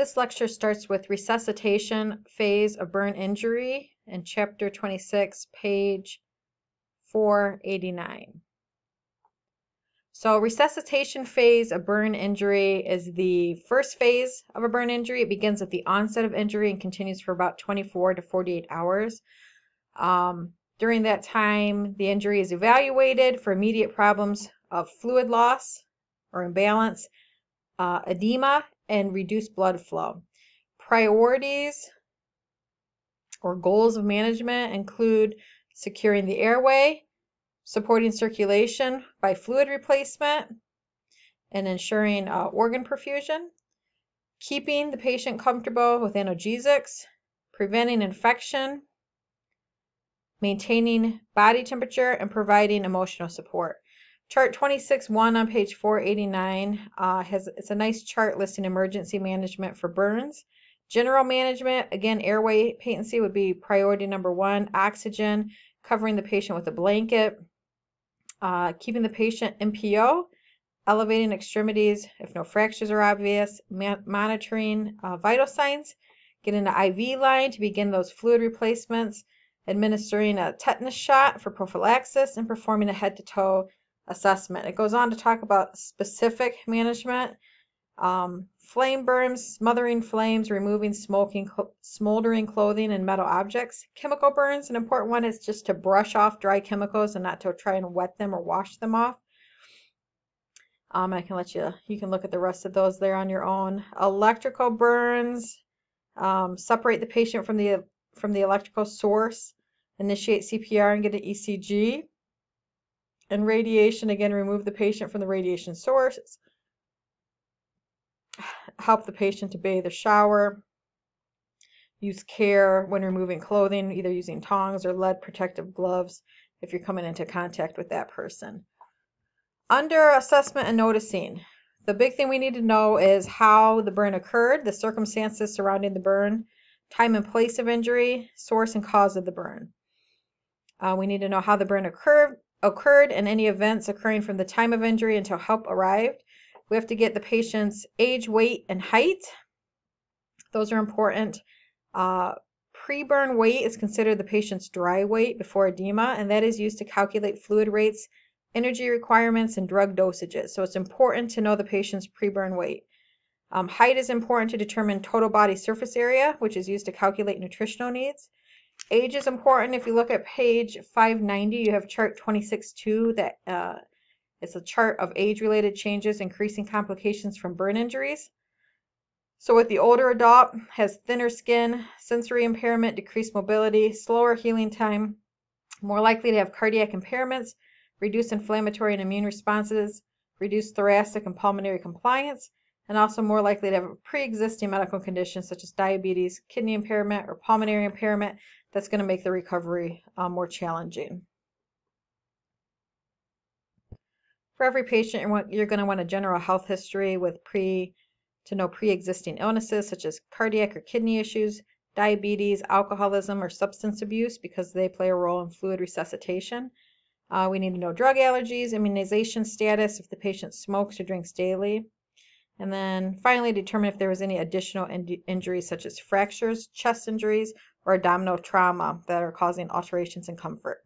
This lecture starts with resuscitation phase of burn injury in chapter 26, page 489. So resuscitation phase of burn injury is the first phase of a burn injury. It begins at the onset of injury and continues for about 24 to 48 hours. During that time, the injury is evaluated for immediate problems of fluid loss or imbalance, edema, and reduced blood flow. Priorities or goals of management include securing the airway, supporting circulation by fluid replacement, and ensuring organ perfusion, keeping the patient comfortable with analgesics, preventing infection, maintaining body temperature, and providing emotional support. Chart 26.1 on page 489 it's a nice chart listing emergency management for burns. General management, again, airway patency would be priority number 1. Oxygen, covering the patient with a blanket, keeping the patient NPO, elevating extremities if no fractures are obvious, monitoring vital signs, getting an IV line to begin those fluid replacements, administering a tetanus shot for prophylaxis, and performing a head-to-toe assessment. It goes on to talk about specific management, flame burns, smothering flames, removing smoldering clothing and metal objects. Chemical burns, an important one is just to brush off dry chemicals and not to try and wet them or wash them off. I can let you can look at the rest of those there on your own. Electrical burns, separate the patient from the electrical source, initiate CPR and get an ECG. And radiation, again, remove the patient from the radiation source, help the patient to bathe or shower, use care when removing clothing, either using tongs or lead protective gloves if you're coming into contact with that person. Under assessment and noticing, the big thing we need to know is how the burn occurred, the circumstances surrounding the burn, time and place of injury, source and cause of the burn. We need to know how the burn occurred and any events occurring from the time of injury until help arrived. We have to get the patient's age, weight, and height. Those are important. Pre-burn weight is considered the patient's dry weight before edema, and that is used to calculate fluid rates, energy requirements, and drug dosages. So it's important to know the patient's pre-burn weight. Height is important to determine total body surface area, which is used to calculate nutritional needs. Age is important. If you look at page 590, you have chart 26.2 that it's a chart of age-related changes increasing complications from burn injuries. So with the older adult, has thinner skin, sensory impairment, decreased mobility, slower healing time, more likely to have cardiac impairments, reduced inflammatory and immune responses, reduced thoracic and pulmonary compliance, and also more likely to have a pre-existing medical condition such as diabetes, kidney impairment, or pulmonary impairment that's going to make the recovery more challenging. For every patient, you're going to want a general health history with to know pre-existing illnesses such as cardiac or kidney issues, diabetes, alcoholism, or substance abuse because they play a role in fluid resuscitation. We need to know drug allergies, immunization status if the patient smokes or drinks daily. And then finally determine if there was any additional injuries such as fractures, chest injuries, or abdominal trauma that are causing alterations in comfort.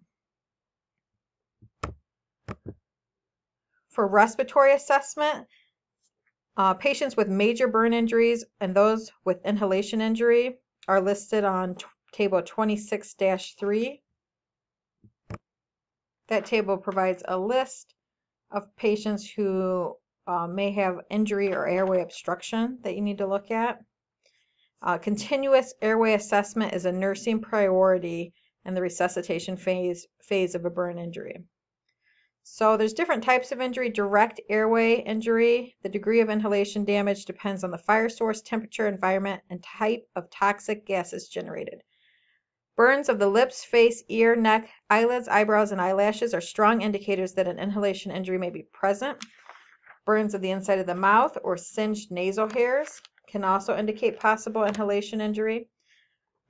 For respiratory assessment, patients with major burn injuries and those with inhalation injury are listed on table 26-3. That table provides a list of patients who may have injury or airway obstruction that you need to look at. Continuous airway assessment is a nursing priority in the resuscitation phase of a burn injury. So there's different types of injury. Direct airway injury, the degree of inhalation damage depends on the fire source, temperature, environment, and type of toxic gases generated. Burns of the lips, face, ear, neck, eyelids, eyebrows, and eyelashes are strong indicators that an inhalation injury may be present. Burns of the inside of the mouth or singed nasal hairs can also indicate possible inhalation injury.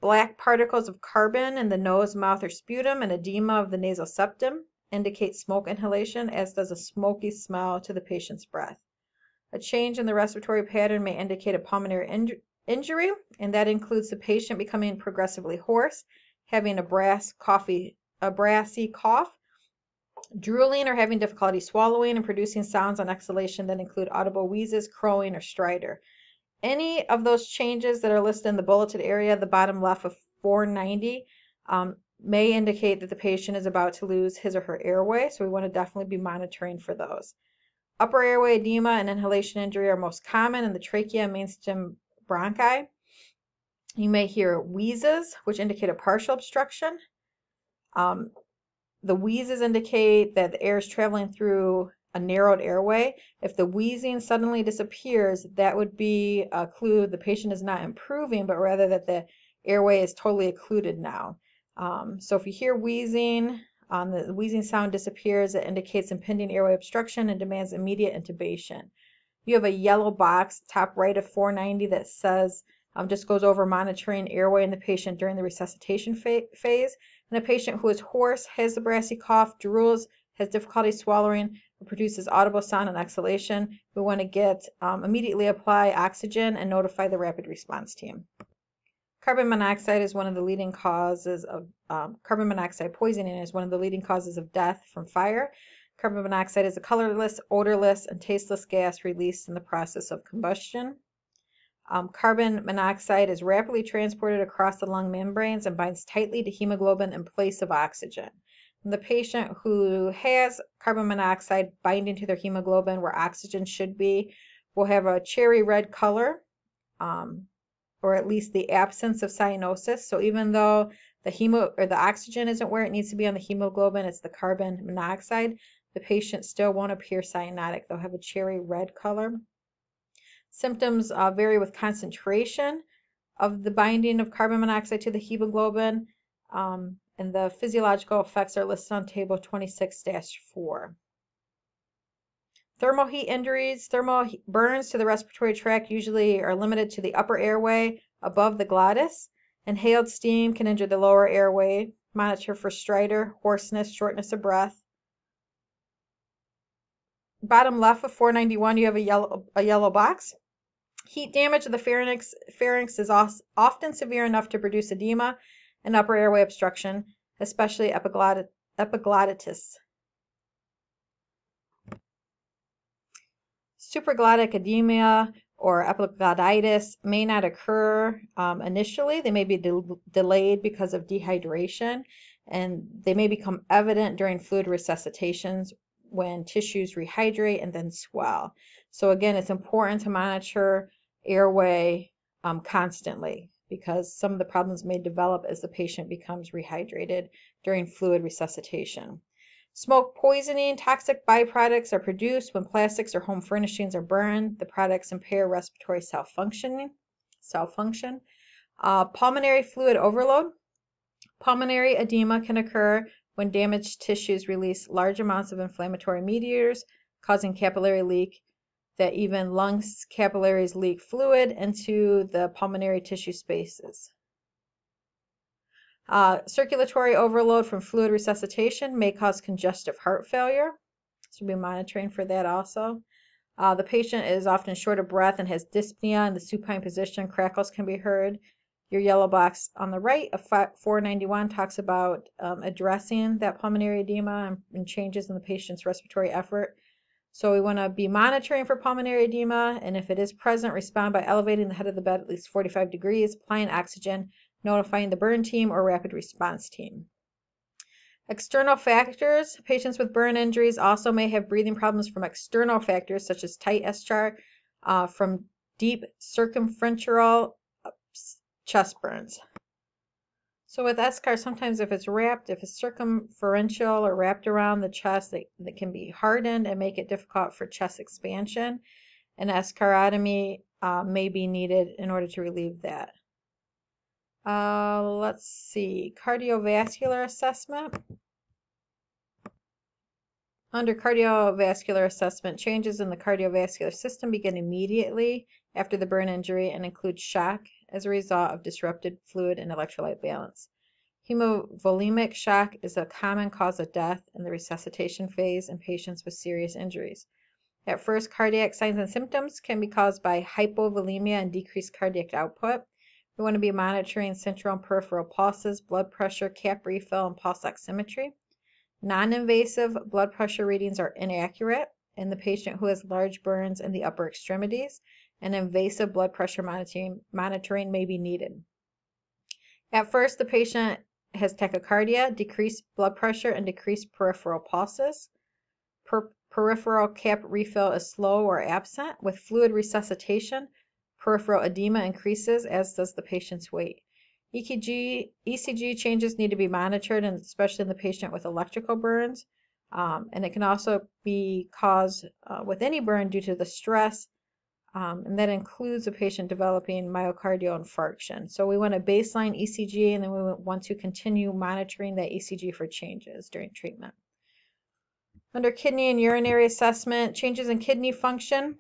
Black particles of carbon in the nose, mouth, or sputum and edema of the nasal septum indicate smoke inhalation, as does a smoky smell to the patient's breath. A change in the respiratory pattern may indicate a pulmonary injury, and that includes the patient becoming progressively hoarse, having a brassy cough, drooling or having difficulty swallowing, and producing sounds on exhalation that include audible wheezes, crowing, or stridor. Any of those changes that are listed in the bulleted area, the bottom left of 490, may indicate that the patient is about to lose his or her airway, so we want to definitely be monitoring for those. Upper airway edema and inhalation injury are most common in the trachea and mainstem bronchi. You may hear wheezes, which indicate a partial obstruction. The wheezes indicate that the air is traveling through a narrowed airway. If the wheezing suddenly disappears, that would be a clue the patient is not improving, but rather that the airway is totally occluded now. So if you hear wheezing, the wheezing sound disappears, it indicates impending airway obstruction and demands immediate intubation. You have a yellow box, top right of 490, that says, just goes over monitoring airway in the patient during the resuscitation phase. And a patient who is hoarse, has a brassy cough, drools, has difficulty swallowing, or produces audible sound on exhalation, we want to immediately apply oxygen and notify the rapid response team. Carbon monoxide is one of the leading causes of carbon monoxide poisoning is one of the leading causes of death from fire. Carbon monoxide is a colorless, odorless, and tasteless gas released in the process of combustion. Carbon monoxide is rapidly transported across the lung membranes and binds tightly to hemoglobin in place of oxygen. And the patient who has carbon monoxide binding to their hemoglobin where oxygen should be will have a cherry red color, or at least the absence of cyanosis. So even though the oxygen isn't where it needs to be on the hemoglobin, it's the carbon monoxide, the patient still won't appear cyanotic. They'll have a cherry red color. Symptoms vary with concentration of the binding of carbon monoxide to the hemoglobin, and the physiological effects are listed on table 26-4. Thermal heat injuries. Thermal burns to the respiratory tract usually are limited to the upper airway above the glottis. Inhaled steam can injure the lower airway. Monitor for stridor, hoarseness, shortness of breath. Bottom left of 491, you have a yellow box. Heat damage of the pharynx is often severe enough to produce edema and upper airway obstruction, especially epiglottitis. Supraglottic edema or epiglottitis may not occur initially. They may be delayed because of dehydration, and they may become evident during fluid resuscitations when tissues rehydrate and then swell. So again, it's important to monitor airway constantly, because some of the problems may develop as the patient becomes rehydrated during fluid resuscitation. Smoke poisoning, toxic byproducts are produced when plastics or home furnishings are burned. The products impair respiratory cell function. Pulmonary fluid overload. Pulmonary edema can occur when damaged tissues release large amounts of inflammatory mediators, causing capillary leak, that even lungs capillaries leak fluid into the pulmonary tissue spaces. Circulatory overload from fluid resuscitation may cause congestive heart failure. So we'll be monitoring for that also. The patient is often short of breath and has dyspnea in the supine position. Crackles can be heard. Your yellow box on the right of 491 talks about addressing that pulmonary edema and changes in the patient's respiratory effort. So we want to be monitoring for pulmonary edema, and if it is present, respond by elevating the head of the bed at least 45 degrees, applying oxygen, notifying the burn team or rapid response team. External factors. Patients with burn injuries also may have breathing problems from external factors such as tight eschar, from deep circumferential chest burns. So with eschar, sometimes if it's circumferential or wrapped around the chest, that can be hardened and make it difficult for chest expansion. An escharotomy may be needed in order to relieve that. Let's see, cardiovascular assessment. Under cardiovascular assessment, changes in the cardiovascular system begin immediately after the burn injury and include shock as a result of disrupted fluid and electrolyte balance. Hemovolemic shock is a common cause of death in the resuscitation phase in patients with serious injuries. At first, cardiac signs and symptoms can be caused by hypovolemia and decreased cardiac output. We want to be monitoring central and peripheral pulses, blood pressure, cap refill, and pulse oximetry. Non-invasive blood pressure readings are inaccurate in the patient who has large burns in the upper extremities, and invasive blood pressure monitoring may be needed. At first, the patient has tachycardia, decreased blood pressure, and decreased peripheral pulses. Peripheral cap refill is slow or absent. With fluid resuscitation, peripheral edema increases, as does the patient's weight. ECG changes need to be monitored, and especially in the patient with electrical burns. And it can also be caused with any burn due to the stress, and that includes a patient developing myocardial infarction. So we want a baseline ECG, and then we want to continue monitoring that ECG for changes during treatment. Under kidney and urinary assessment, changes in kidney function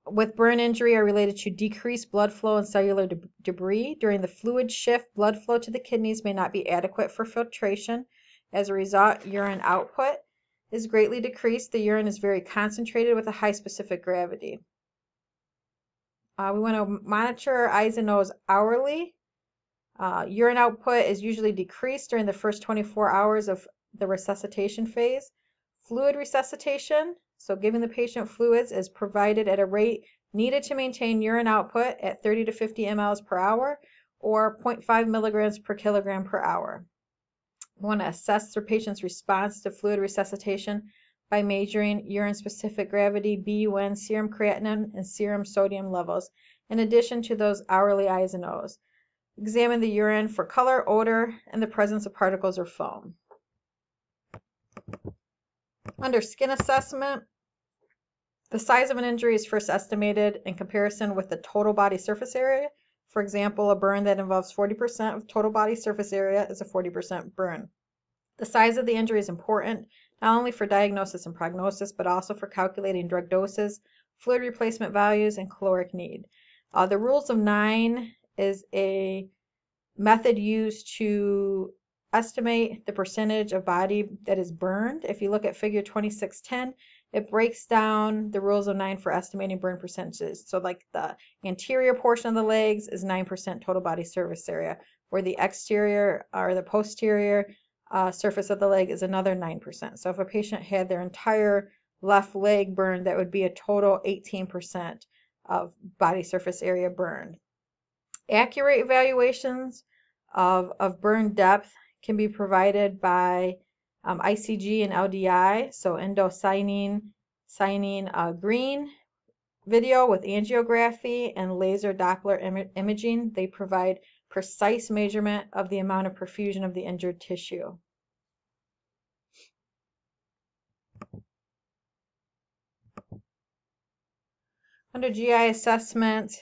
with burn injury are related to decreased blood flow and cellular debris. During the fluid shift, blood flow to the kidneys may not be adequate for filtration. As a result, urine output is greatly decreased. The urine is very concentrated with a high specific gravity. We want to monitor our eyes and nose hourly. Urine output is usually decreased during the first 24 hours of the resuscitation phase. Fluid resuscitation, so giving the patient fluids, is provided at a rate needed to maintain urine output at 30 to 50 mLs per hour or 0.5 milligrams per kilogram per hour. We want to assess the patient's response to fluid resuscitation by measuring urine-specific gravity, BUN, serum creatinine, and serum sodium levels, in addition to those hourly eyes and nose. Examine the urine for color, odor, and the presence of particles or foam. Under skin assessment, the size of an injury is first estimated in comparison with the total body surface area. For example, a burn that involves 40% of total body surface area is a 40% burn. The size of the injury is important not only for diagnosis and prognosis, but also for calculating drug doses, fluid replacement values, and caloric need. The rules of 9 is a method used to estimate the percentage of body that is burned. If you look at figure 2610, it breaks down the rules of 9 for estimating burn percentages. So like the anterior portion of the legs is 9% total body surface area, where the exterior or the posterior surface of the leg is another 9%. So if a patient had their entire left leg burned, that would be a total 18% of body surface area burned. Accurate evaluations of burn depth can be provided by ICG and LDI, so endocyanine green video with angiography and laser Doppler imaging. They provide precise measurement of the amount of perfusion of the injured tissue. Under GI assessment,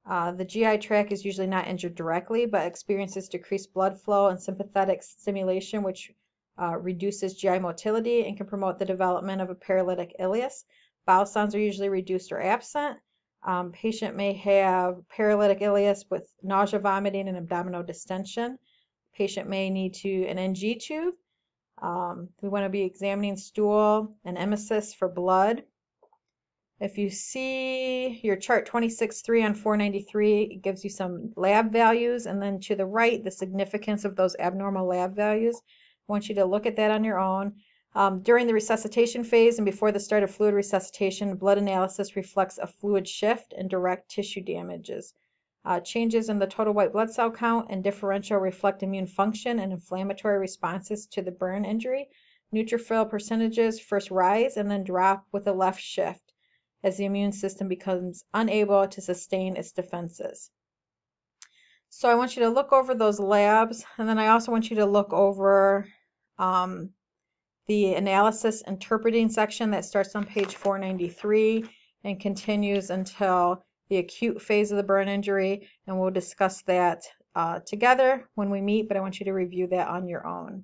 the GI tract is usually not injured directly, but experiences decreased blood flow and sympathetic stimulation, which reduces GI motility and can promote the development of a paralytic ileus. Bowel sounds are usually reduced or absent. Patient may have paralytic ileus with nausea, vomiting, and abdominal distension. Patient may need an NG tube. We want to be examining stool and emesis for blood. If you see your chart 26.3 on 493, it gives you some lab values, and then to the right, the significance of those abnormal lab values. I want you to look at that on your own. During the resuscitation phase and before the start of fluid resuscitation, blood analysis reflects a fluid shift and direct tissue damages. Changes in the total white blood cell count and differential reflect immune function and inflammatory responses to the burn injury. Neutrophil percentages first rise and then drop with a left shift as the immune system becomes unable to sustain its defenses. So I want you to look over those labs, and then I also want you to look over the analysis interpreting section that starts on page 493 and continues until the acute phase of the burn injury, and we'll discuss that together when we meet, but I want you to review that on your own.